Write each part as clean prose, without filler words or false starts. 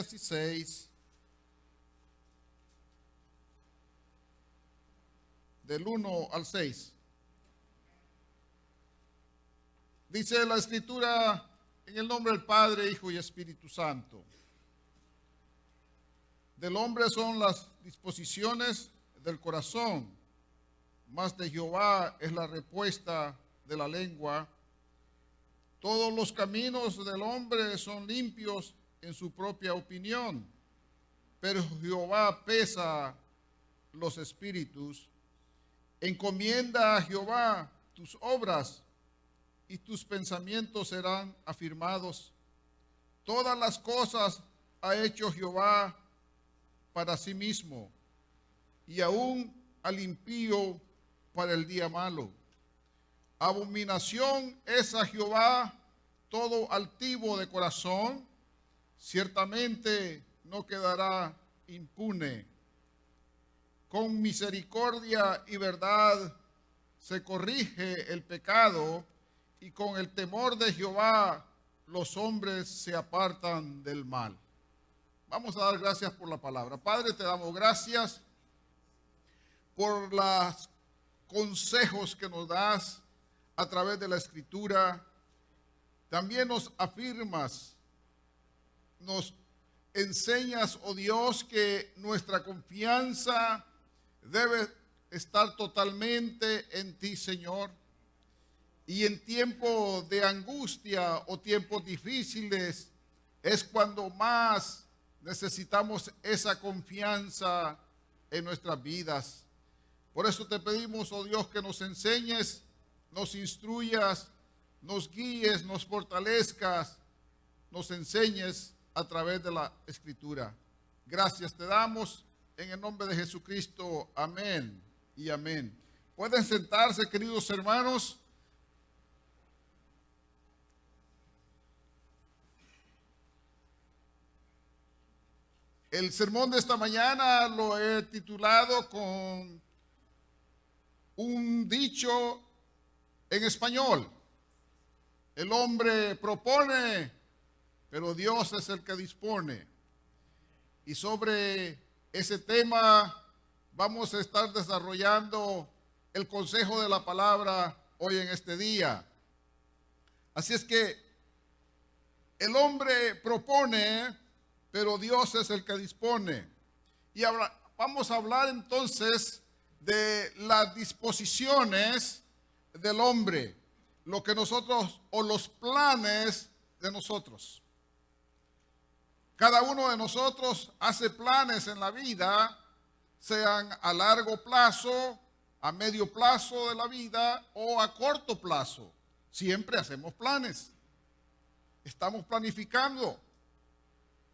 16, del 1 al 6. Dice la Escritura: en el nombre del Padre, Hijo y Espíritu Santo. Del hombre son las disposiciones del corazón, mas de Jehová es la respuesta de la lengua. Todos los caminos del hombre son limpios en su propia opinión, pero Jehová pesa los espíritus. Encomienda a Jehová tus obras, y tus pensamientos serán afirmados. Todas las cosas ha hecho Jehová para sí mismo, y aún al impío para el día malo. Abominación es a Jehová todo altivo de corazón, ciertamente no quedará impune. Con misericordia y verdad se corrige el pecado, y con el temor de Jehová los hombres se apartan del mal. Vamos a dar gracias por la palabra. Padre, te damos gracias por los consejos que nos das a través de la Escritura. También nos afirmas, nos enseñas, oh Dios, que nuestra confianza debe estar totalmente en ti, Señor. Y en tiempos de angustia o tiempos difíciles es cuando más necesitamos esa confianza en nuestras vidas. Por eso te pedimos, oh Dios, que nos enseñes, nos instruyas, nos guíes, nos fortalezcas, nos enseñes a través de la Escritura. Gracias te damos en el nombre de Jesucristo. Amén y amén. Pueden sentarse, queridos hermanos. El sermón de esta mañana lo he titulado con un dicho en español: el hombre propone, pero Dios es el que dispone. Y sobre ese tema vamos a estar desarrollando el consejo de la palabra hoy en este día. Así es que el hombre propone, pero Dios es el que dispone. Y ahora vamos a hablar entonces de las disposiciones del hombre, lo que nosotros, o los planes de nosotros. Cada uno de nosotros hace planes en la vida, sean a largo plazo, a medio plazo de la vida o a corto plazo. Siempre hacemos planes. Estamos planificando.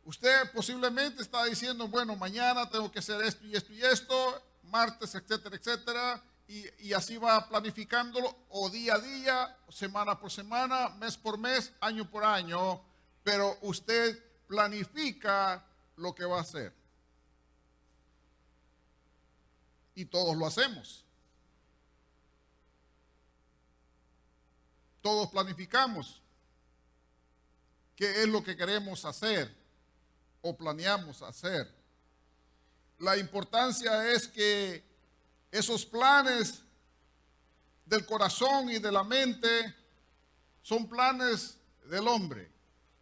Usted posiblemente está diciendo, bueno, mañana tengo que hacer esto y esto y esto, martes, etcétera, etcétera, y así va planificándolo, o día a día, semana por semana, mes por mes, año por año, pero usted planifica lo que va a hacer. Y todos lo hacemos. Todos planificamos qué es lo que queremos hacer o planeamos hacer. La importancia es que esos planes del corazón y de la mente son planes del hombre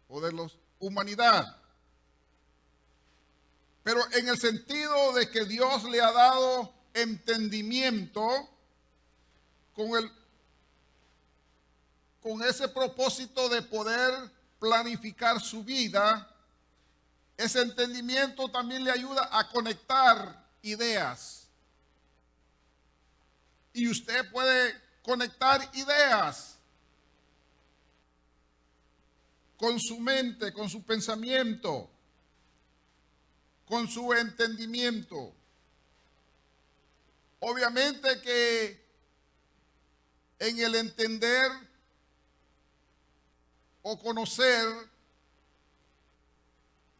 o de la humanidad. Pero en el sentido de que Dios le ha dado entendimiento con ese propósito de poder planificar su vida. Ese entendimiento también le ayuda a conectar ideas. Y usted puede conectar ideas con su mente, con su pensamiento, con su entendimiento. Obviamente que en el entender o conocer,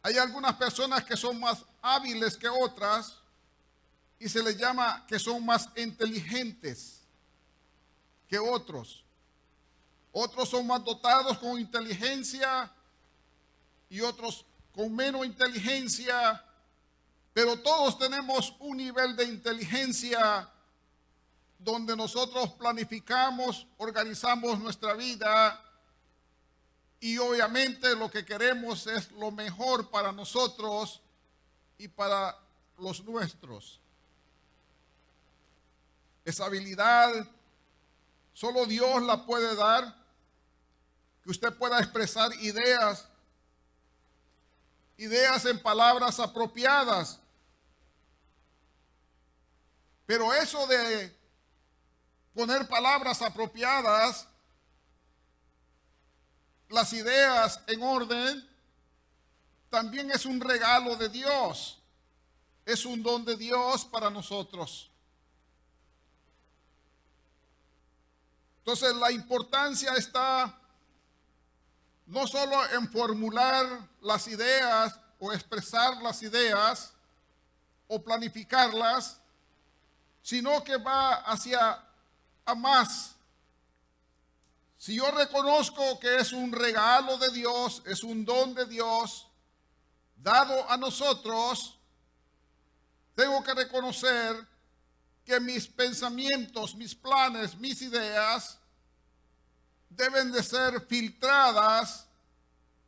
hay algunas personas que son más hábiles que otras y se les llama que son más inteligentes que otros. Otros son más dotados con inteligencia y otros con menos inteligencia, pero todos tenemos un nivel de inteligencia donde nosotros planificamos, organizamos nuestra vida y obviamente lo que queremos es lo mejor para nosotros y para los nuestros. Esa habilidad solo Dios la puede dar, que usted pueda expresar ideas en palabras apropiadas. Pero eso de poner palabras apropiadas, las ideas en orden, también es un regalo de Dios. Es un don de Dios para nosotros. Entonces la importancia está no solo en formular las ideas o expresar las ideas o planificarlas, sino que va hacia a más. Si yo reconozco que es un regalo de Dios, es un don de Dios dado a nosotros, tengo que reconocer que mis pensamientos, mis planes, mis ideas deben de ser filtradas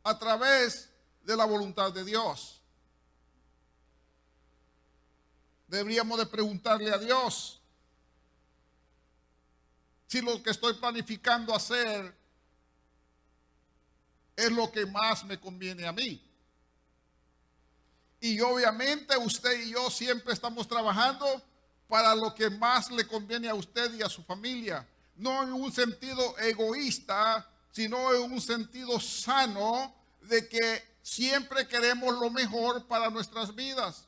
a través de la voluntad de Dios. Deberíamos de preguntarle a Dios si lo que estoy planificando hacer es lo que más me conviene a mí. Y obviamente usted y yo siempre estamos trabajando para lo que más le conviene a usted y a su familia. No en un sentido egoísta, sino en un sentido sano de que siempre queremos lo mejor para nuestras vidas.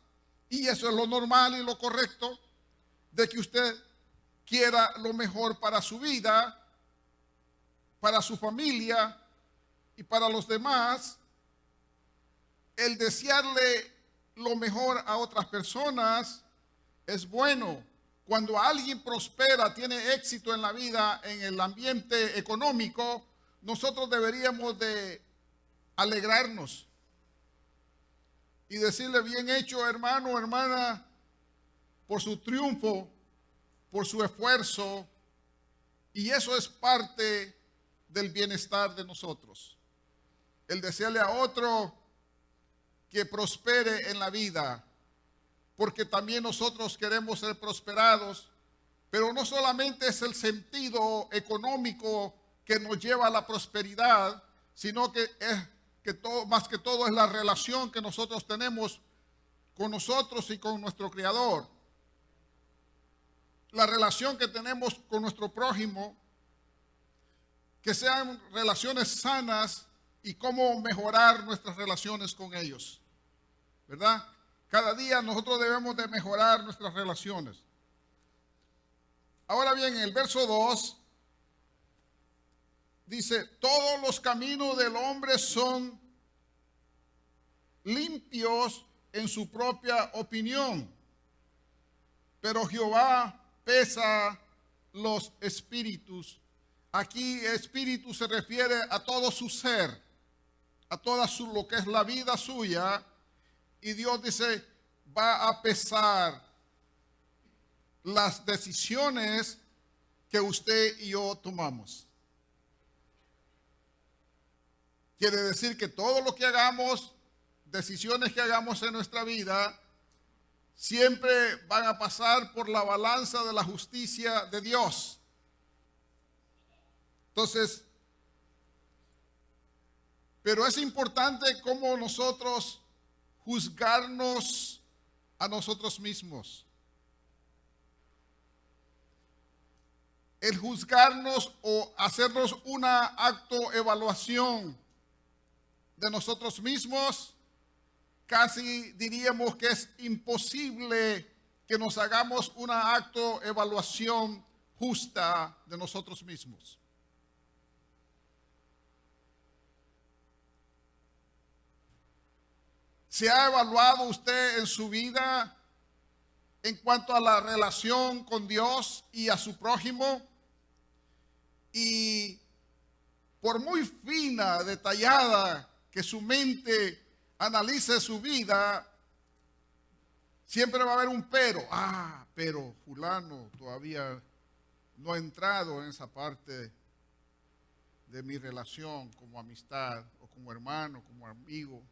Y eso es lo normal y lo correcto, de que usted quiera lo mejor para su vida, para su familia y para los demás. El desearle lo mejor a otras personas es bueno. Cuando alguien prospera, tiene éxito en la vida, en el ambiente económico, nosotros deberíamos de alegrarnos y decirle: bien hecho, hermano, hermana, por su triunfo, por su esfuerzo. Y eso es parte del bienestar de nosotros. El desearle a otro que prospere en la vida, porque también nosotros queremos ser prosperados, pero no solamente es el sentido económico que nos lleva a la prosperidad, sino que todo, más que todo es la relación que nosotros tenemos con nosotros y con nuestro Creador. La relación que tenemos con nuestro prójimo, que sean relaciones sanas y cómo mejorar nuestras relaciones con ellos, ¿verdad? Cada día nosotros debemos de mejorar nuestras relaciones. Ahora bien, en el verso 2 dice: todos los caminos del hombre son limpios en su propia opinión, pero Jehová pesa los espíritus. Aquí espíritu se refiere a todo su ser, a toda lo que es la vida suya. Y Dios dice: va a pesar las decisiones que usted y yo tomamos. Quiere decir que todo lo que hagamos, decisiones que hagamos en nuestra vida, siempre van a pasar por la balanza de la justicia de Dios. Entonces, pero es importante cómo nosotros juzgarnos a nosotros mismos. El juzgarnos o hacernos una autoevaluación de nosotros mismos, casi diríamos que es imposible que nos hagamos una autoevaluación justa de nosotros mismos. ¿Se ha evaluado usted en su vida en cuanto a la relación con Dios y a su prójimo? Y por muy fina, detallada que su mente analice su vida, siempre va a haber un pero. Pero fulano todavía no ha entrado en esa parte de mi relación como amistad, o como hermano, como amigo,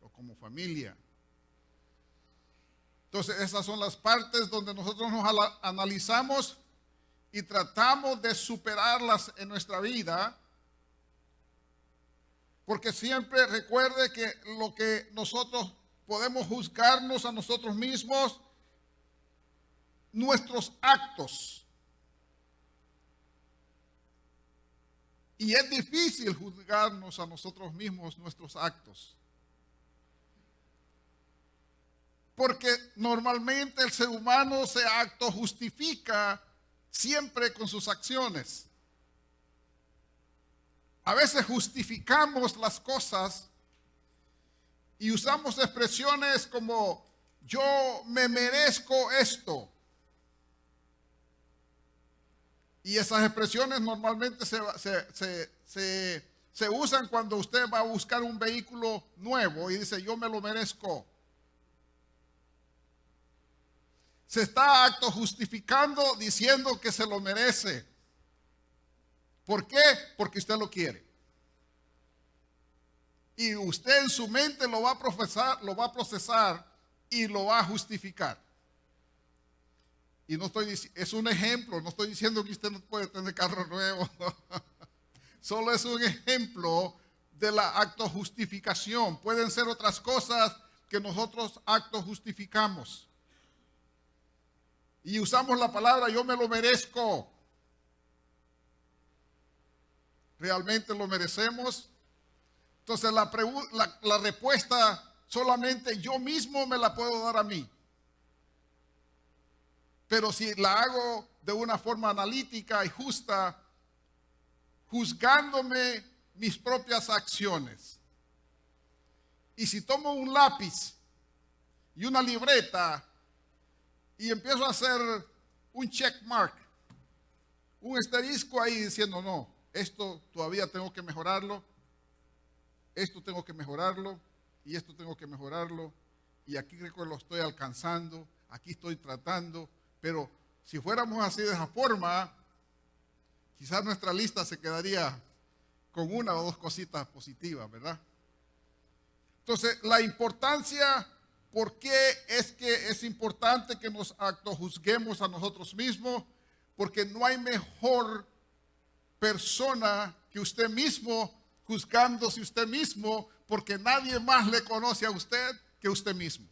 o como familia. Entonces, esas son las partes donde nosotros nos analizamos y tratamos de superarlas en nuestra vida, porque siempre recuerde que lo que nosotros podemos juzgarnos a nosotros mismos, nuestros actos. Y es difícil juzgarnos a nosotros mismos nuestros actos. Porque normalmente el ser humano se autojustifica siempre con sus acciones. A veces justificamos las cosas y usamos expresiones como yo me merezco esto. Y esas expresiones normalmente se usan cuando usted va a buscar un vehículo nuevo y dice yo me lo merezco. Se está autojustificando diciendo que se lo merece. ¿Por qué? Porque usted lo quiere. Y usted en su mente lo va a procesar y lo va a justificar. Y no estoy diciendo, es un ejemplo, no estoy diciendo que usted no puede tener carro nuevo. Solo es un ejemplo de la autojustificación. Pueden ser otras cosas que nosotros autojustificamos. Y usamos la palabra yo me lo merezco. ¿Realmente lo merecemos? Entonces la respuesta solamente yo mismo me la puedo dar a mí. Pero si la hago de una forma analítica y justa, juzgándome mis propias acciones. Y si tomo un lápiz y una libreta y empiezo a hacer un check mark, un asterisco ahí diciendo no, esto todavía tengo que mejorarlo, esto tengo que mejorarlo y esto tengo que mejorarlo y aquí creo que lo estoy alcanzando, aquí estoy tratando, pero si fuéramos así de esa forma, quizás nuestra lista se quedaría con una o dos cositas positivas, ¿verdad? Entonces, la importancia, ¿por qué es que es importante que nos autojuzguemos a nosotros mismos? Porque no hay mejor persona que usted mismo, juzgándose usted mismo, porque nadie más le conoce a usted que usted mismo.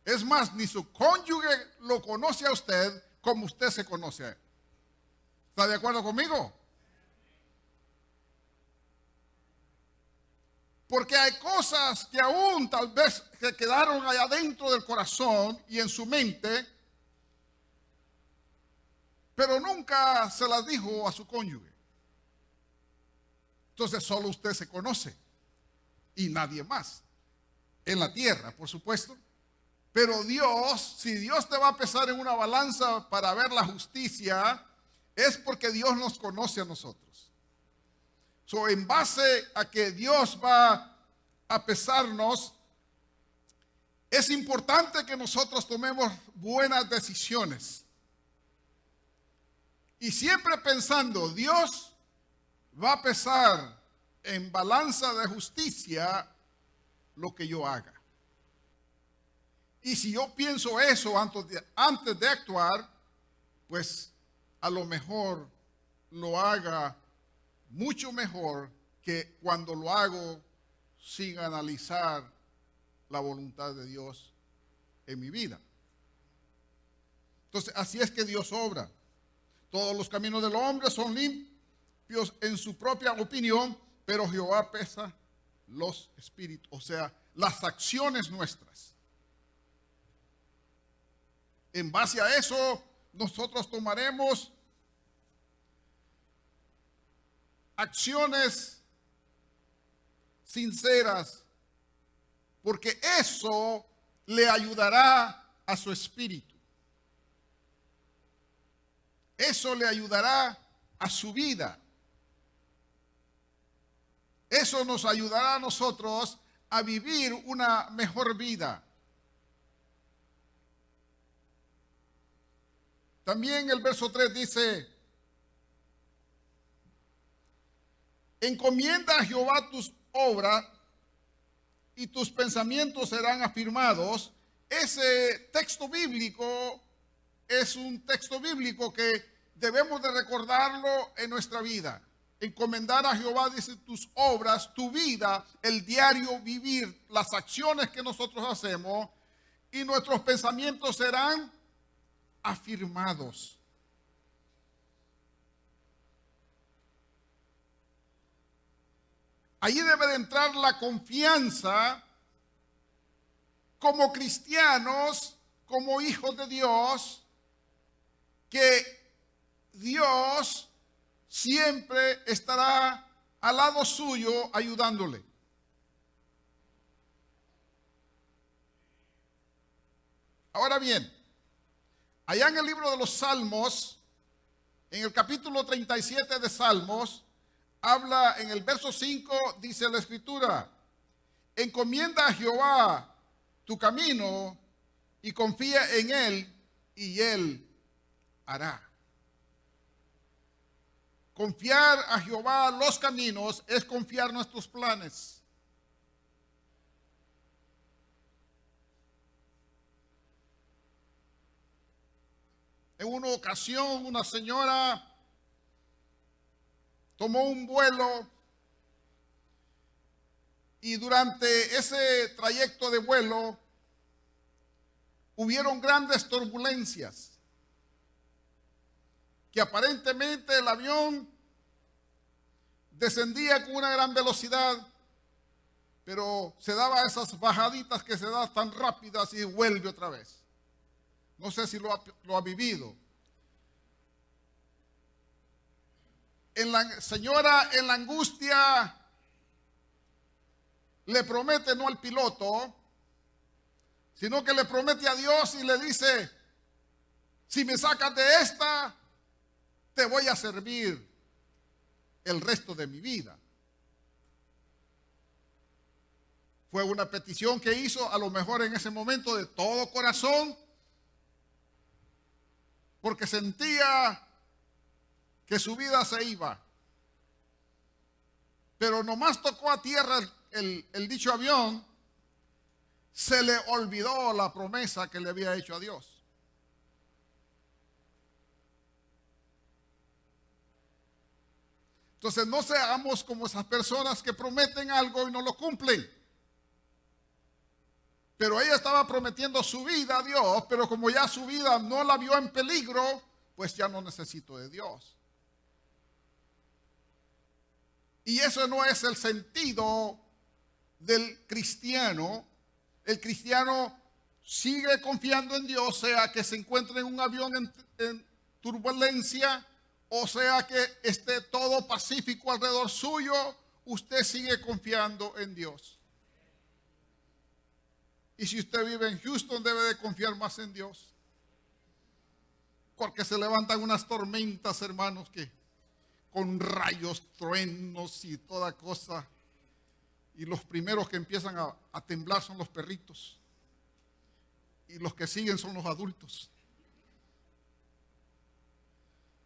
Es más, ni su cónyuge lo conoce a usted como usted se conoce a él. ¿Está de acuerdo conmigo? Porque hay cosas que aún tal vez se quedaron allá dentro del corazón y en su mente, pero nunca se las dijo a su cónyuge. Entonces solo usted se conoce y nadie más. En la tierra, por supuesto. Pero Dios, si Dios te va a pesar en una balanza para ver la justicia, es porque Dios nos conoce a nosotros. En base a que Dios va a pesarnos, es importante que nosotros tomemos buenas decisiones. Y siempre pensando, Dios va a pesar en balanza de justicia lo que yo haga. Y si yo pienso eso antes de actuar, pues a lo mejor lo haga mucho mejor que cuando lo hago sin analizar la voluntad de Dios en mi vida. Entonces, así es que Dios obra. Todos los caminos del hombre son limpios en su propia opinión, pero Jehová pesa los espíritus, o sea, las acciones nuestras. En base a eso, nosotros tomaremos acciones sinceras, porque eso le ayudará a su espíritu. Eso le ayudará a su vida. Eso nos ayudará a nosotros a vivir una mejor vida. También el verso 3 dice: encomienda a Jehová tus obras y tus pensamientos serán afirmados. Ese texto bíblico es un texto bíblico que debemos de recordarlo en nuestra vida. Encomendar a Jehová, dice, tus obras, tu vida, el diario vivir, las acciones que nosotros hacemos, y nuestros pensamientos serán afirmados. Allí debe de entrar la confianza como cristianos, como hijos de Dios, que Dios siempre estará al lado suyo ayudándole. Ahora bien, allá en el libro de los Salmos, en el capítulo 37 de Salmos, habla en el verso 5, dice la Escritura: encomienda a Jehová tu camino y confía en Él, y Él hará. Confiar a Jehová los caminos es confiar nuestros planes. En una ocasión, una señora tomó un vuelo y durante ese trayecto de vuelo hubieron grandes turbulencias, que aparentemente el avión descendía con una gran velocidad, pero se daba esas bajaditas que se dan tan rápidas y vuelve otra vez. No sé si lo ha vivido. La señora en la angustia le promete no al piloto, sino que le promete a Dios y le dice: si me sacas de esta, te voy a servir el resto de mi vida. Fue una petición que hizo a lo mejor en ese momento de todo corazón, porque sentía que su vida se iba. Pero nomás tocó a tierra el dicho avión, se le olvidó la promesa que le había hecho a Dios. Entonces no seamos como esas personas que prometen algo y no lo cumplen. Pero ella estaba prometiendo su vida a Dios, pero como ya su vida no la vio en peligro, pues ya no necesito de Dios. Y eso no es el sentido del cristiano. El cristiano sigue confiando en Dios, sea que se encuentre en un avión en turbulencia, o sea que esté todo pacífico alrededor suyo, usted sigue confiando en Dios. Y si usted vive en Houston, debe de confiar más en Dios. Porque se levantan unas tormentas, hermanos, que con rayos, truenos y toda cosa. Y los primeros que empiezan a temblar son los perritos. Y los que siguen son los adultos.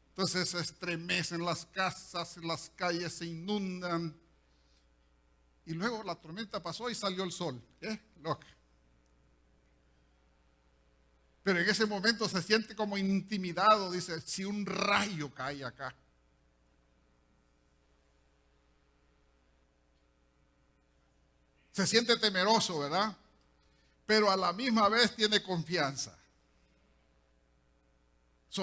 Entonces se estremecen las casas, las calles se inundan. Y luego la tormenta pasó y salió el sol. Loca. Pero en ese momento se siente como intimidado. Dice, si un rayo cae acá. Se siente temeroso, ¿verdad? Pero a la misma vez tiene confianza.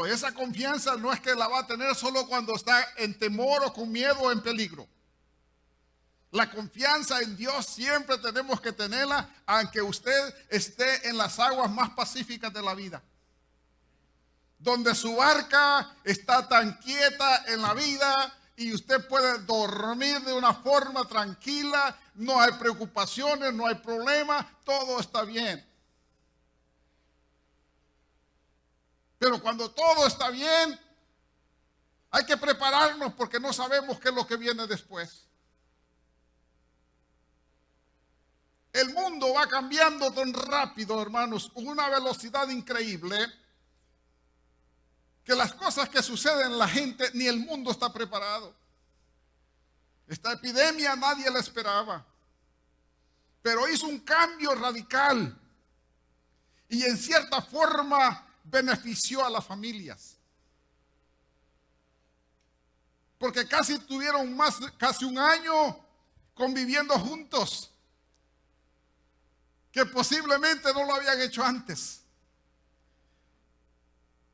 Esa confianza no es que la va a tener solo cuando está en temor o con miedo o en peligro. La confianza en Dios siempre tenemos que tenerla, aunque usted esté en las aguas más pacíficas de la vida. Donde su barca está tan quieta en la vida y usted puede dormir de una forma tranquila, no hay preocupaciones, no hay problemas, todo está bien. Pero cuando todo está bien, hay que prepararnos porque no sabemos qué es lo que viene después. el mundo va cambiando tan rápido, hermanos, con una velocidad increíble, que las cosas que suceden en la gente, ni el mundo está preparado. Esta epidemia nadie la esperaba, pero hizo un cambio radical y en cierta forma benefició a las familias. Porque tuvieron casi un año conviviendo juntos, que posiblemente no lo habían hecho antes.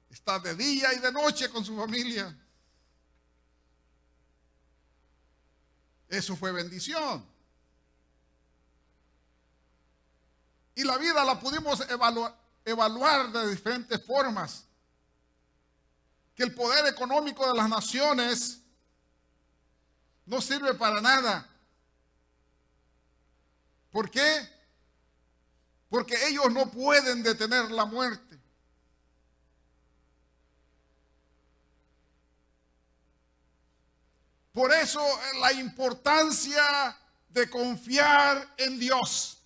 Está de día y de noche con su familia. Eso fue bendición. Y la vida la pudimos evaluar de diferentes formas. Que el poder económico de las naciones no sirve para nada. ¿Por qué? Porque ellos no pueden detener la muerte. Por eso la importancia de confiar en Dios.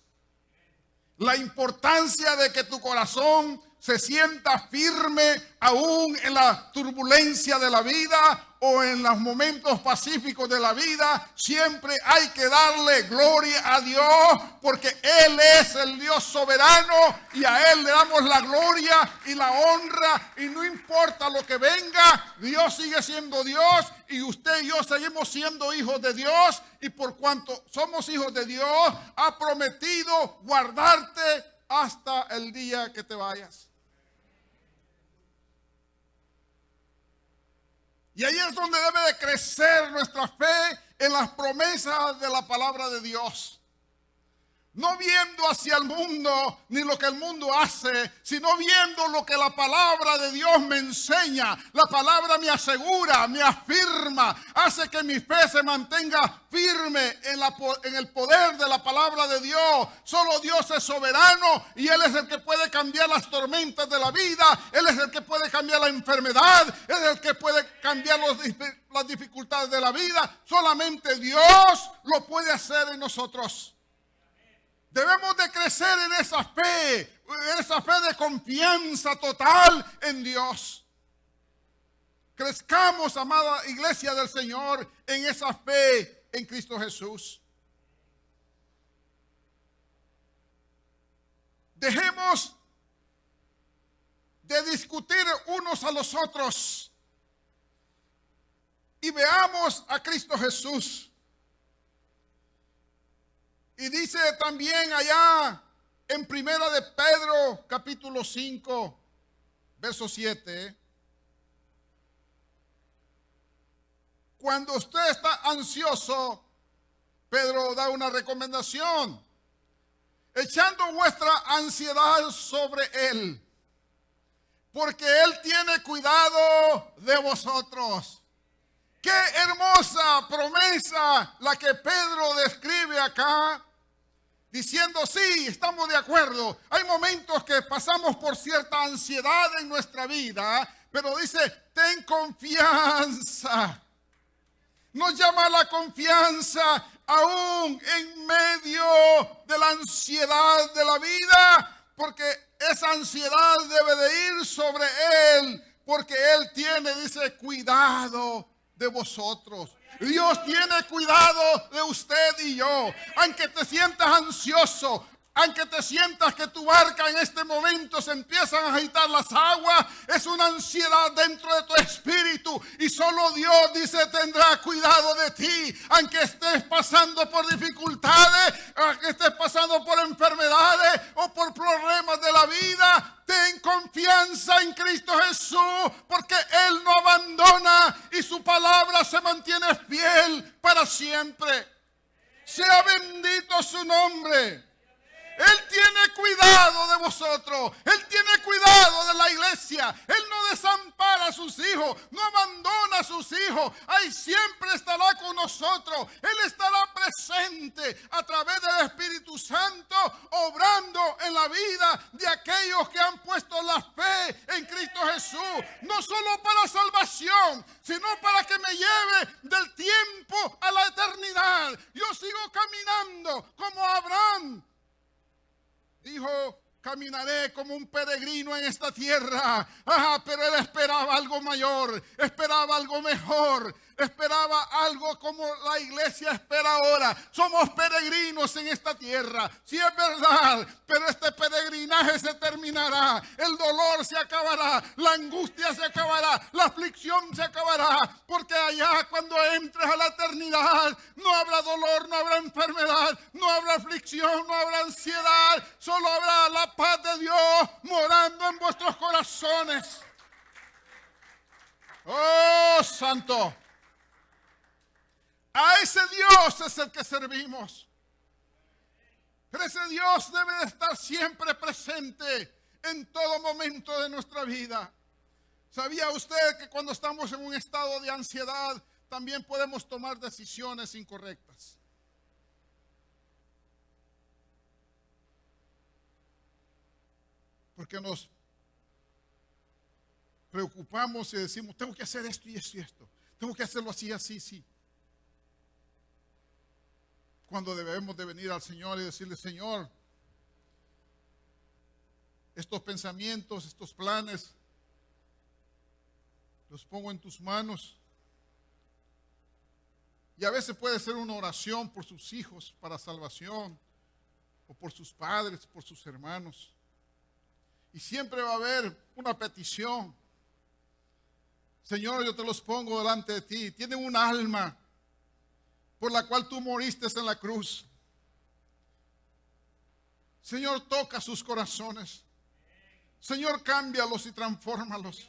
La importancia de que tu corazón se sienta firme aún en la turbulencia de la vida o en los momentos pacíficos de la vida. Siempre hay que darle gloria a Dios, porque Él es el Dios soberano y a Él le damos la gloria y la honra, y no importa lo que venga, Dios sigue siendo Dios y usted y yo seguimos siendo hijos de Dios, y por cuanto somos hijos de Dios, ha prometido guardarte hasta el día que te vayas. Y ahí es donde debe de crecer nuestra fe en las promesas de la palabra de Dios. No viendo hacia el mundo ni lo que el mundo hace, sino viendo lo que la palabra de Dios me enseña. La palabra me asegura, me afirma, hace que mi fe se mantenga firme en el poder de la palabra de Dios. Solo Dios es soberano y Él es el que puede cambiar las tormentas de la vida. Él es el que puede cambiar la enfermedad. Él es el que puede cambiar las dificultades de la vida. Solamente Dios lo puede hacer en nosotros. Debemos de crecer en esa fe de confianza total en Dios. Crezcamos, amada iglesia del Señor, en esa fe en Cristo Jesús. Dejemos de discutir unos a los otros y veamos a Cristo Jesús. Y dice también allá en Primera de Pedro, capítulo 5, verso 7. Cuando usted está ansioso, Pedro da una recomendación. Echando vuestra ansiedad sobre Él, porque Él tiene cuidado de vosotros. Qué hermosa promesa la que Pedro describe acá, diciendo, sí, estamos de acuerdo. Hay momentos que pasamos por cierta ansiedad en nuestra vida, pero dice, ten confianza. Nos llama a la confianza aún en medio de la ansiedad de la vida, porque esa ansiedad debe de ir sobre Él, porque Él tiene, dice, cuidado de vosotros. Dios tiene cuidado de usted y yo. Aunque te sientas ansioso, aunque te sientas que tu barca en este momento se empiezan a agitar las aguas, es una ansiedad dentro de tu espíritu, y solo Dios, dice, tendrá cuidado de ti. Aunque estés pasando por dificultades, aunque estés pasando por enfermedades o por problemas de la vida, ten confianza en Cristo Jesús, porque Él no abandona y su palabra se mantiene fiel para siempre. Sea bendito su nombre. Él tiene cuidado de vosotros. Él tiene cuidado de la iglesia. Él no desampara a sus hijos, no abandona a sus hijos. Ahí siempre estará con nosotros. Él estará presente a través del Espíritu Santo, obrando en la vida de aquellos que han puesto la fe en Cristo Jesús. No solo para salvación, sino para que me lleve del tiempo a la eternidad. Yo sigo caminando como Abraham. Dijo, caminaré como un peregrino en esta tierra. Pero él esperaba algo mayor, esperaba algo mejor, esperaba algo como la iglesia espera ahora. Somos peregrinos en esta tierra, sí es verdad, pero este peregrinaje se terminará. El dolor se acabará, la angustia se acabará, la aflicción se acabará, porque allá cuando entres a la eternidad no habrá dolor, no habrá enfermedad, no habrá aflicción, no habrá ansiedad, solo habrá la paz de Dios morando en vuestros corazones. Oh, santo. A ese Dios es el que servimos. Pero ese Dios debe de estar siempre presente en todo momento de nuestra vida. ¿Sabía usted que cuando estamos en un estado de ansiedad también podemos tomar decisiones incorrectas? Porque nos preocupamos y decimos, tengo que hacer esto y esto y esto. Tengo que hacerlo así, así, sí. Cuando debemos de venir al Señor y decirle, Señor, estos pensamientos, estos planes, los pongo en tus manos. Y a veces puede ser una oración por sus hijos para salvación, o por sus padres, por sus hermanos. Y siempre va a haber una petición. Señor, yo te los pongo delante de ti. Tienen un alma por la cual tú moriste en la cruz. Señor, toca sus corazones. Señor, cámbialos y transfórmalos.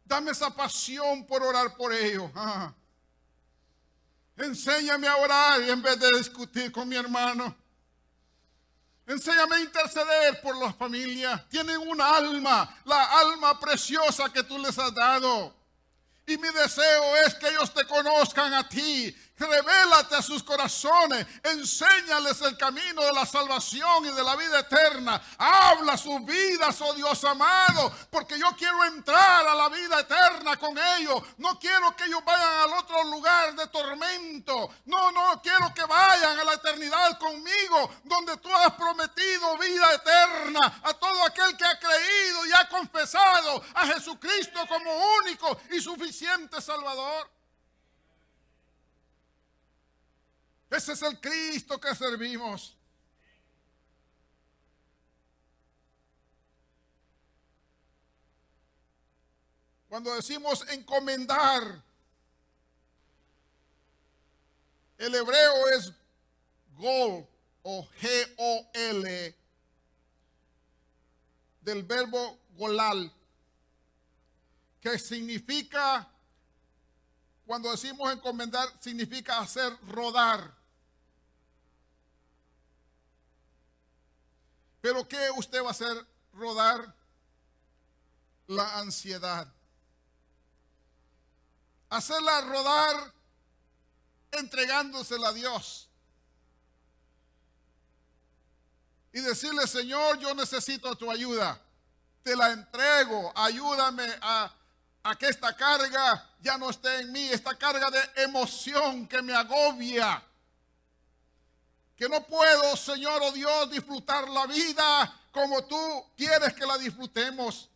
Dame esa pasión por orar por ellos. Enséñame a orar en vez de discutir con mi hermano. Enséñame a interceder por la familia. Tienen un alma, la alma preciosa que tú les has dado. Y mi deseo es que ellos te conozcan a ti. Revélate a sus corazones. Enséñales el camino de la salvación y de la vida eterna. Habla sus vidas, oh Dios amado. Porque yo quiero entrar a la vida eterna con ellos. No quiero que ellos vayan al otro lugar de tormento. No quiero que vayan a la eternidad conmigo. Donde tú has prometido vida eterna a todo aquel que ha creído y ha confesado a Jesucristo como único y suficiente Salvador. Ese es el Cristo que servimos. Cuando decimos encomendar, el hebreo es gol o G-O-L, del verbo golal, que significa, cuando decimos encomendar, significa hacer rodar. Pero ¿qué usted va a hacer rodar? La ansiedad. Hacerla rodar entregándosela a Dios. Y decirle, Señor, yo necesito tu ayuda. Te la entrego. Ayúdame a que esta carga ya no esté en mí. Esta carga de emoción que me agobia. Que no puedo, Señor, oh Dios, disfrutar la vida como tú quieres que la disfrutemos.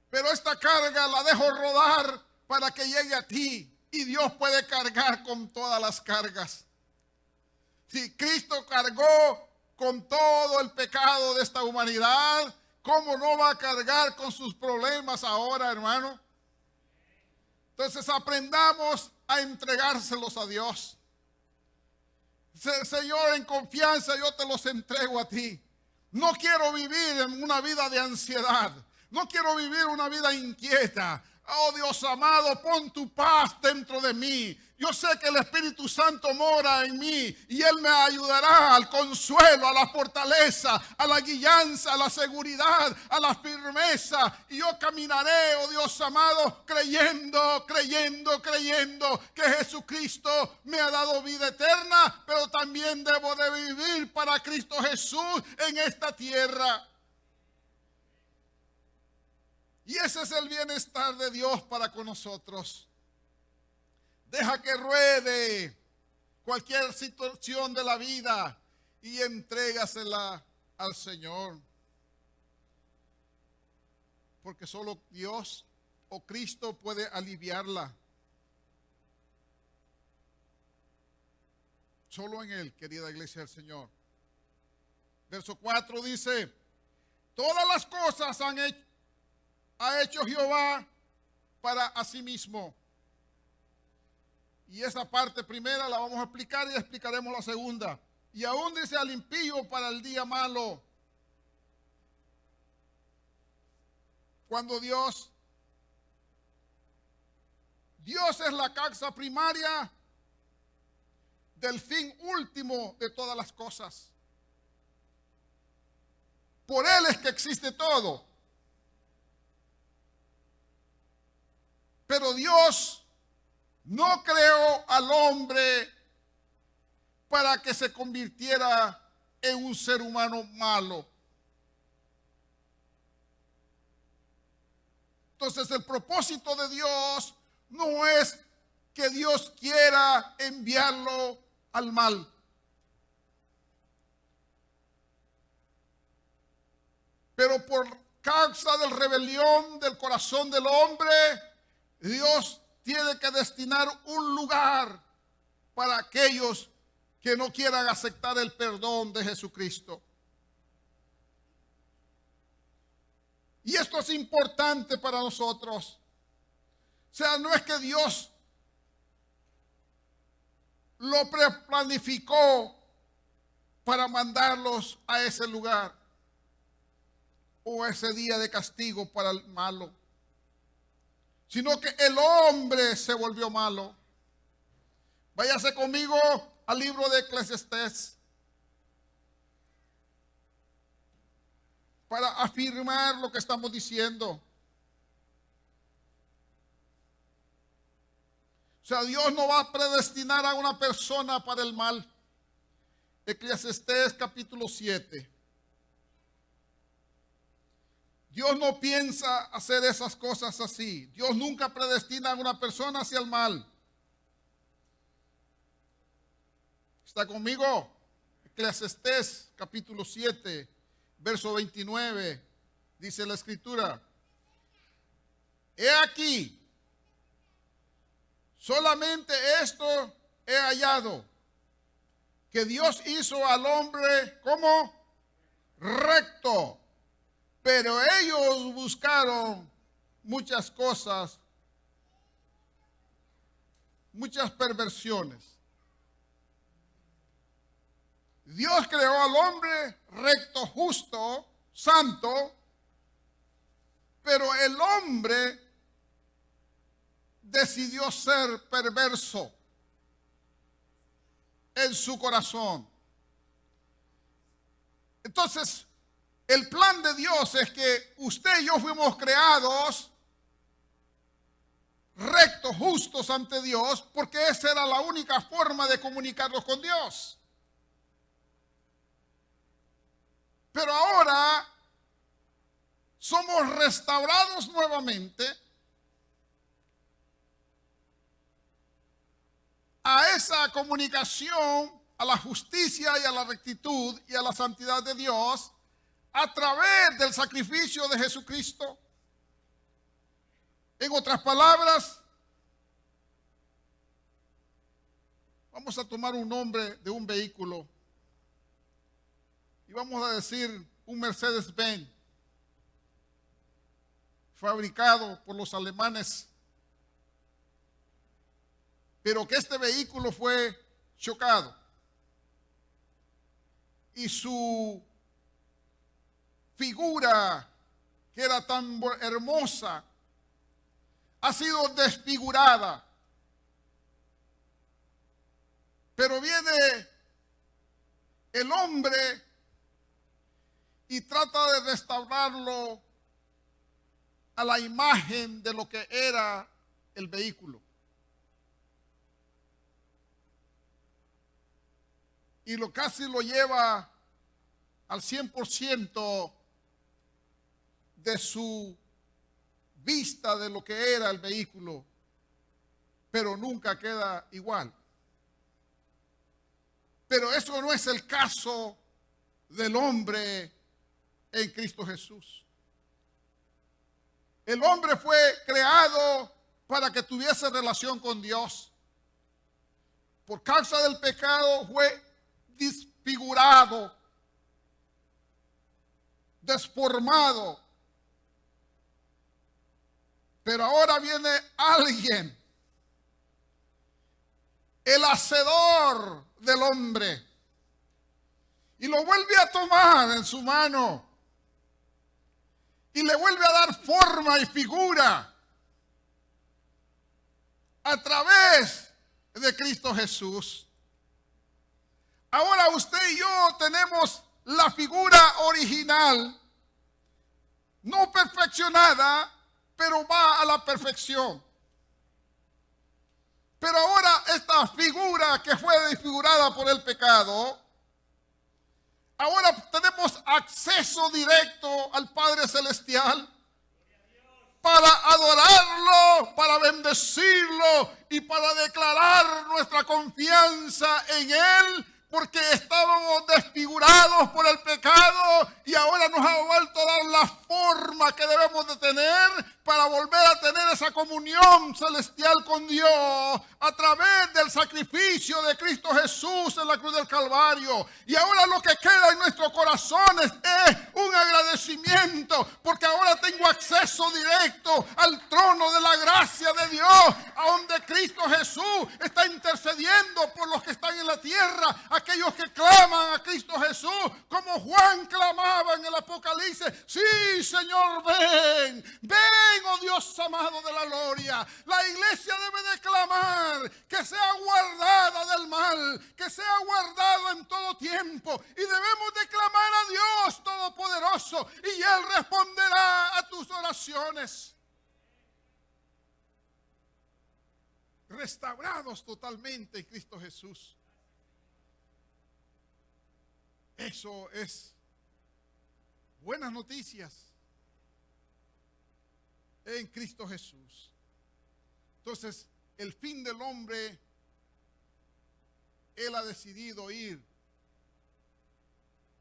Pero esta carga la dejo rodar para que llegue a ti. Y Dios puede cargar con todas las cargas. Si Cristo cargó con todo el pecado de esta humanidad, ¿cómo no va a cargar con sus problemas ahora, hermano? Entonces aprendamos a entregárselos a Dios. Señor, en confianza yo te los entrego a ti. No quiero vivir en una vida de ansiedad. No quiero vivir una vida inquieta. Oh Dios amado, pon tu paz dentro de mí. Yo sé que el Espíritu Santo mora en mí y Él me ayudará al consuelo, a la fortaleza, a la guianza, a la seguridad, a la firmeza. Y yo caminaré, oh Dios amado, creyendo que Jesucristo me ha dado vida eterna, pero también debo de vivir para Cristo Jesús en esta tierra. Y ese es el bienestar de Dios para con nosotros. Deja que ruede cualquier situación de la vida y entrégasela al Señor, porque solo Dios o Cristo puede aliviarla. Solo en Él, querida iglesia del Señor. Verso 4 dice: todas las cosas ha hecho Jehová para sí mismo. Y esa parte primera la vamos a explicar y explicaremos la segunda. Y aún dice: al impío para el día malo. Cuando Dios es la causa primaria del fin último de todas las cosas. Por Él es que existe todo. Pero Dios no creó al hombre para que se convirtiera en un ser humano malo. Entonces el propósito de Dios no es que Dios quiera enviarlo al mal. Pero por causa de la rebelión del corazón del hombre, Dios tiene que destinar un lugar para aquellos que no quieran aceptar el perdón de Jesucristo. Y esto es importante para nosotros. O sea, no es que Dios lo planificó para mandarlos a ese lugar o ese día de castigo para el malo, sino que el hombre se volvió malo. Váyase conmigo al libro de Eclesiastés para afirmar lo que estamos diciendo. O sea, Dios no va a predestinar a una persona para el mal. Eclesiastés capítulo 7. Dios no piensa hacer esas cosas así. Dios nunca predestina a una persona hacia el mal. ¿Está conmigo? Eclesiastés capítulo 7, verso 29. Dice la escritura: he aquí, solamente esto he hallado, que Dios hizo al hombre como recto, pero ellos buscaron muchas cosas, muchas perversiones. Dios creó al hombre recto, justo, santo, pero el hombre decidió ser perverso en su corazón. Entonces, el plan de Dios es que usted y yo fuimos creados rectos, justos ante Dios, porque esa era la única forma de comunicarnos con Dios. Pero ahora somos restaurados nuevamente a esa comunicación, a la justicia y a la rectitud y a la santidad de Dios a través del sacrificio de Jesucristo. En otras palabras, vamos a tomar un nombre de un vehículo y vamos a decir un Mercedes-Benz, fabricado por los alemanes, pero que este vehículo fue chocado y su figura, que era tan hermosa, ha sido desfigurada. Pero viene el hombre y trata de restaurarlo a la imagen de lo que era el vehículo. Y casi lo lleva al 100% de su vista de lo que era el vehículo, pero nunca queda igual. Pero eso no es el caso del hombre en Cristo Jesús. El hombre fue creado para que tuviese relación con Dios. Por causa del pecado fue desfigurado, desformado. Pero ahora viene alguien, el hacedor del hombre, y lo vuelve a tomar en su mano y le vuelve a dar forma y figura a través de Cristo Jesús. Ahora usted y yo tenemos la figura original, no perfeccionada, pero va a la perfección. Pero ahora esta figura que fue desfigurada por el pecado, ahora tenemos acceso directo al Padre Celestial para adorarlo, para bendecirlo y para declarar nuestra confianza en Él, porque estábamos desfigurados por el pecado y ahora nos ha vuelto a dar la forma que debemos de tener para volver a tener esa comunión celestial con Dios a través del sacrificio de Cristo Jesús en la cruz del Calvario. Y ahora lo que queda en nuestros corazones es un agradecimiento, porque ahora tengo acceso directo al trono de la gracia de Dios, a donde Cristo Jesús está intercediendo por los que están en la tierra, aquellos que claman a Cristo Jesús, como Juan clamaba en el Apocalipsis: sí, Señor, ven, ven, oh Dios amado de la gloria. La iglesia debe de clamar que sea guardada del mal, que sea guardado en todo tiempo, y debemos de clamar a Dios Todopoderoso, y Él responderá a tus oraciones. Restaurados totalmente en Cristo Jesús. Eso es buenas noticias en Cristo Jesús. Entonces, el fin del hombre, Él ha decidido ir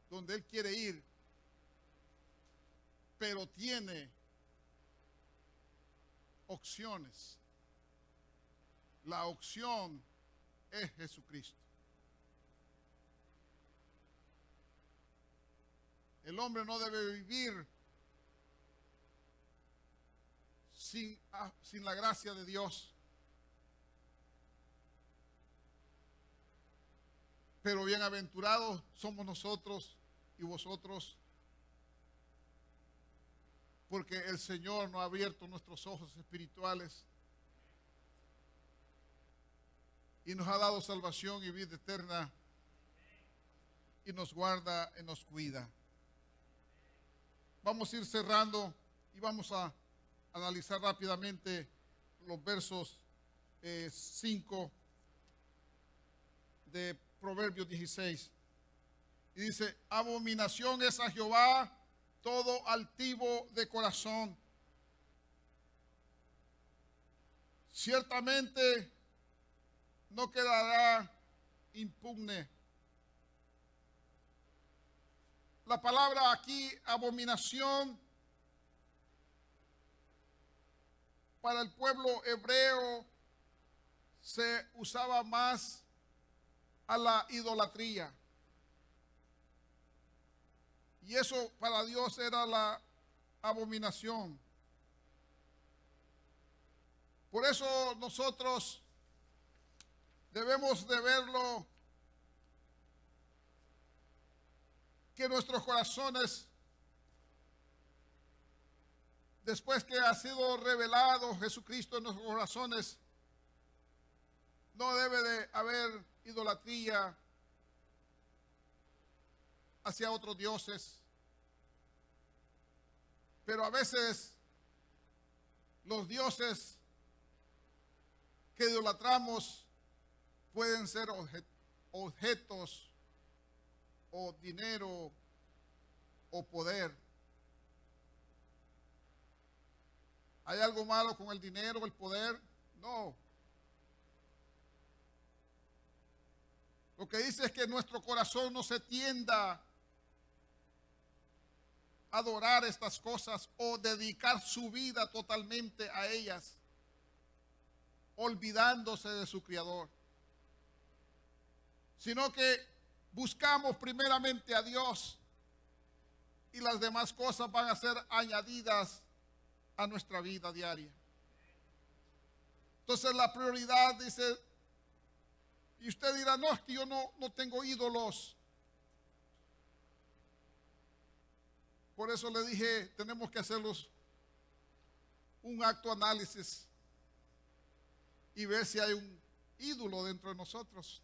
donde Él quiere ir, pero tiene opciones. La opción es Jesucristo. El hombre no debe vivir sin la gracia de Dios. Pero bienaventurados somos nosotros y vosotros, porque el Señor nos ha abierto nuestros ojos espirituales y nos ha dado salvación y vida eterna, y nos guarda y nos cuida. Vamos a ir cerrando y vamos a analizar rápidamente los versos 5 de Proverbios 16. Y dice: abominación es a Jehová todo altivo de corazón. Ciertamente no quedará impune. La palabra aquí, abominación, para el pueblo hebreo se usaba más a la idolatría. Y eso para Dios era la abominación. Por eso nosotros debemos de verlo, que nuestros corazones, después que ha sido revelado Jesucristo en nuestros corazones, no debe de haber idolatría hacia otros dioses. Pero a veces los dioses que idolatramos pueden ser objetos o dinero o poder. ¿Hay algo malo con el dinero o el poder? No. Lo que dice es que nuestro corazón no se tienda adorar estas cosas o dedicar su vida totalmente a ellas, olvidándose de su Creador, sino que buscamos primeramente a Dios y las demás cosas van a ser añadidas a nuestra vida diaria. Entonces la prioridad dice, y usted dirá, no, es que yo no tengo ídolos. Por eso le dije, tenemos que hacerlos un acto análisis y ver si hay un ídolo dentro de nosotros.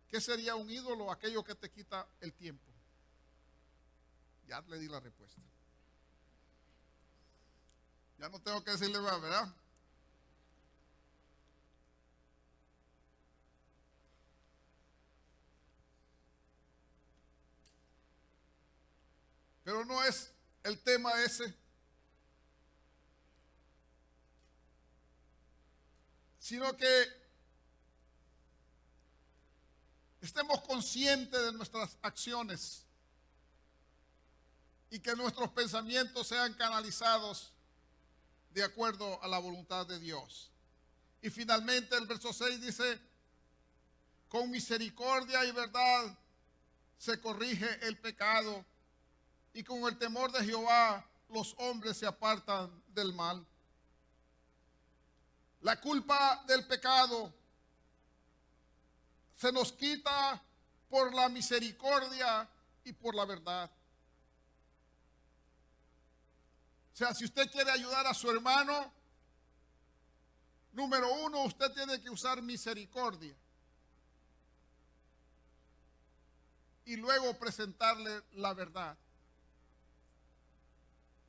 ¿Qué sería un ídolo? Aquello que te quita el tiempo. Ya le di la respuesta. Ya no tengo que decirle más, ¿verdad? Pero no es el tema ese, sino que estemos conscientes de nuestras acciones y que nuestros pensamientos sean canalizados de acuerdo a la voluntad de Dios. Y finalmente el verso 6 dice, con misericordia y verdad se corrige el pecado, y con el temor de Jehová los hombres se apartan del mal. La culpa del pecado se nos quita por la misericordia y por la verdad. O sea, si usted quiere ayudar a su hermano, número uno, usted tiene que usar misericordia. Y luego presentarle la verdad.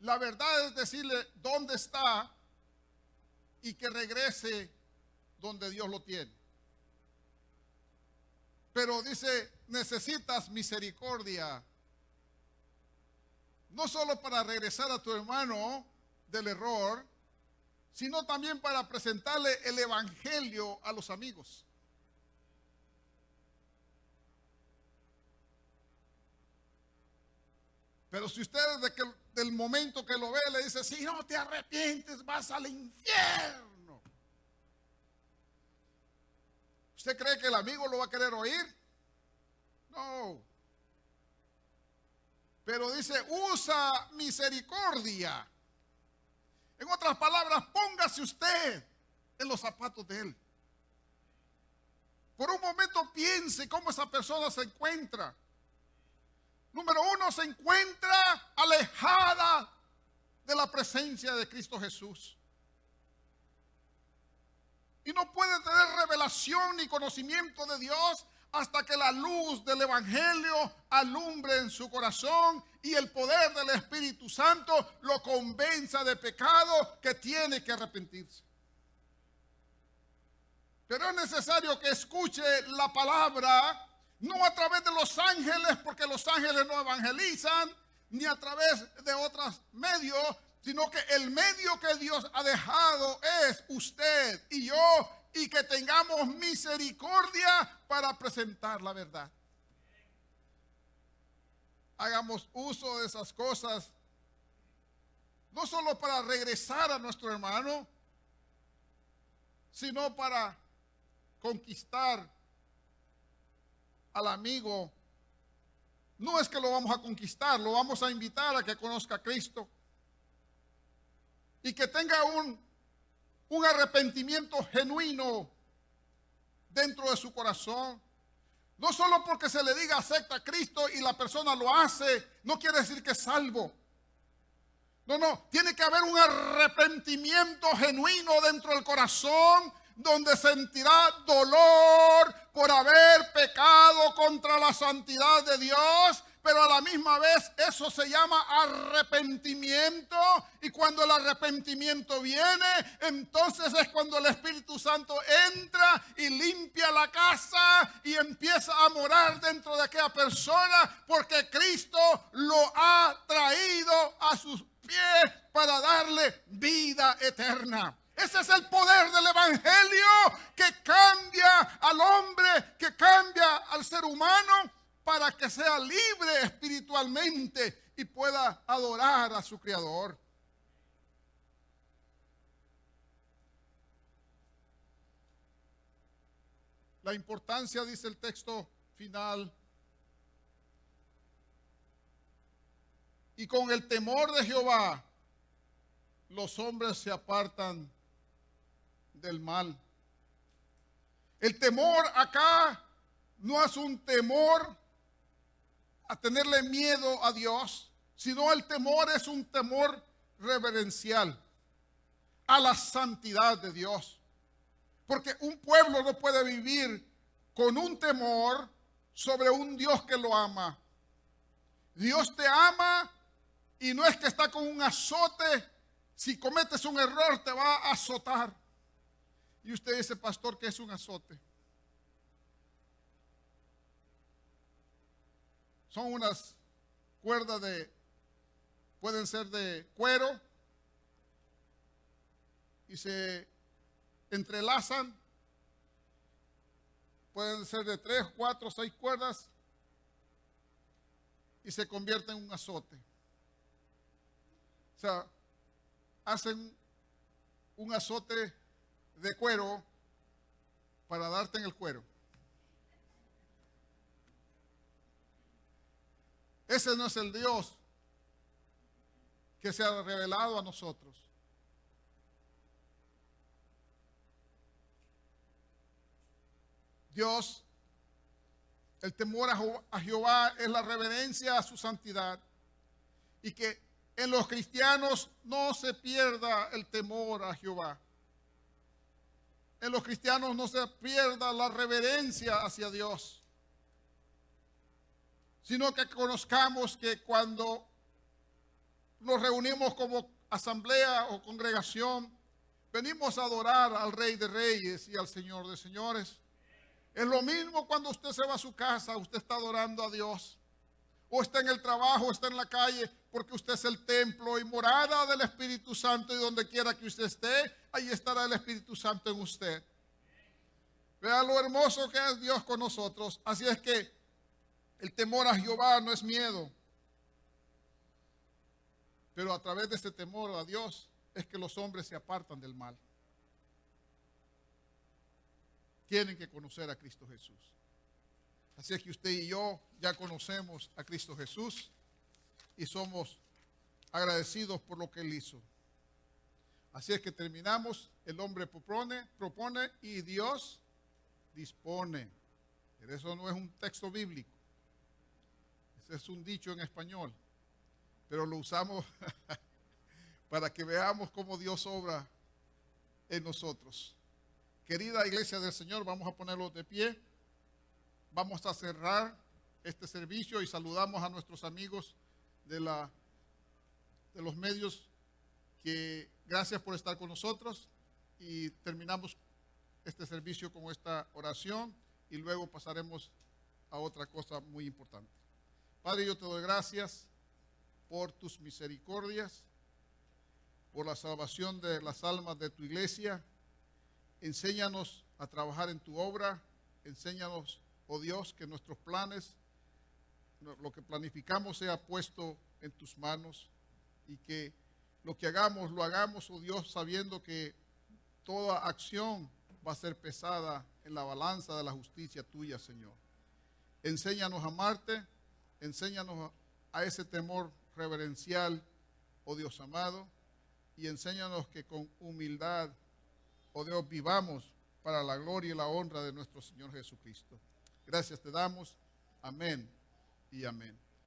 La verdad es decirle dónde está y que regrese donde Dios lo tiene. Pero dice, necesitas misericordia. No solo para regresar a tu hermano del error, sino también para presentarle el evangelio a los amigos. Pero si usted desde del momento que lo ve le dice, si no te arrepientes vas al infierno, ¿usted cree que el amigo lo va a querer oír? No. Pero dice, usa misericordia. En otras palabras, póngase usted en los zapatos de él. Por un momento piense cómo esa persona se encuentra. Número uno, se encuentra alejada de la presencia de Cristo Jesús. Y no puede tener revelación ni conocimiento de Dios hasta que la luz del evangelio alumbre en su corazón y el poder del Espíritu Santo lo convenza de pecado, que tiene que arrepentirse. Pero es necesario que escuche la palabra, no a través de los ángeles, porque los ángeles no evangelizan, ni a través de otros medios, sino que el medio que Dios ha dejado es usted y yo, y que tengamos misericordia para presentar la verdad. Hagamos uso de esas cosas, no solo para regresar a nuestro hermano, sino para conquistar al amigo. No es que lo vamos a conquistar, lo vamos a invitar a que conozca a Cristo y que tenga un arrepentimiento genuino dentro de su corazón. No solo porque se le diga acepta a Cristo y la persona lo hace, no quiere decir que es salvo. No, tiene que haber un arrepentimiento genuino dentro del corazón, donde sentirá dolor por haber pecado contra la santidad de Dios, pero a la misma vez eso se llama arrepentimiento, y cuando el arrepentimiento viene, entonces es cuando el Espíritu Santo entra y limpia la casa y empieza a morar dentro de aquella persona, porque Cristo lo ha traído a sus pies para darle vida eterna. Ese es el poder del evangelio, que cambia al hombre, que cambia al ser humano, para que sea libre espiritualmente y pueda adorar a su Creador. La importancia, dice el texto final, y con el temor de Jehová los hombres se apartan del mal. El temor acá no es un temor a tenerle miedo a Dios, sino el temor es un temor reverencial a la santidad de Dios. Porque un pueblo no puede vivir con un temor sobre un Dios que lo ama. Dios te ama y no es que está con un azote. Si cometes un error te va a azotar. Y usted dice, pastor, ¿qué es un azote? Son unas cuerdas pueden ser de cuero y se entrelazan, pueden ser de 3, 4, 6 cuerdas y se convierte en un azote. O sea, hacen un azote de cuero para darte en el cuero. Ese no es el Dios que se ha revelado a nosotros. Dios, el temor a Jehová es la reverencia a su santidad, y que en los cristianos no se pierda el temor a Jehová. En los cristianos no se pierda la reverencia hacia Dios, sino que conozcamos que cuando nos reunimos como asamblea o congregación, venimos a adorar al Rey de Reyes y al Señor de Señores. Es lo mismo cuando usted se va a su casa, usted está adorando a Dios. O está en el trabajo, o está en la calle, porque usted es el templo y morada del Espíritu Santo, y donde quiera que usted esté, ahí estará el Espíritu Santo en usted. Vea lo hermoso que es Dios con nosotros. Así es que el temor a Jehová no es miedo, pero a través de ese temor a Dios es que los hombres se apartan del mal. Tienen que conocer a Cristo Jesús. Así es que usted y yo ya conocemos a Cristo Jesús y somos agradecidos por lo que Él hizo. Así es que terminamos. El hombre propone y Dios dispone. Pero eso no es un texto bíblico. Ese es un dicho en español. Pero lo usamos para que veamos cómo Dios obra en nosotros. Querida iglesia del Señor, vamos a ponerlos de pie. Vamos a cerrar este servicio y saludamos a nuestros amigos de los medios, que gracias por estar con nosotros, y terminamos este servicio con esta oración y luego pasaremos a otra cosa muy importante. Padre, yo te doy gracias por tus misericordias, por la salvación de las almas de tu iglesia. Enséñanos a trabajar en tu obra. Enséñanos, oh Dios, que nuestros planes, lo que planificamos, sea puesto en tus manos, y que lo que hagamos, lo hagamos, oh Dios, sabiendo que toda acción va a ser pesada en la balanza de la justicia tuya, Señor. Enséñanos a amarte, enséñanos a ese temor reverencial, oh Dios amado, y enséñanos que con humildad, oh Dios, vivamos para la gloria y la honra de nuestro Señor Jesucristo. Gracias te damos. Amén y amén.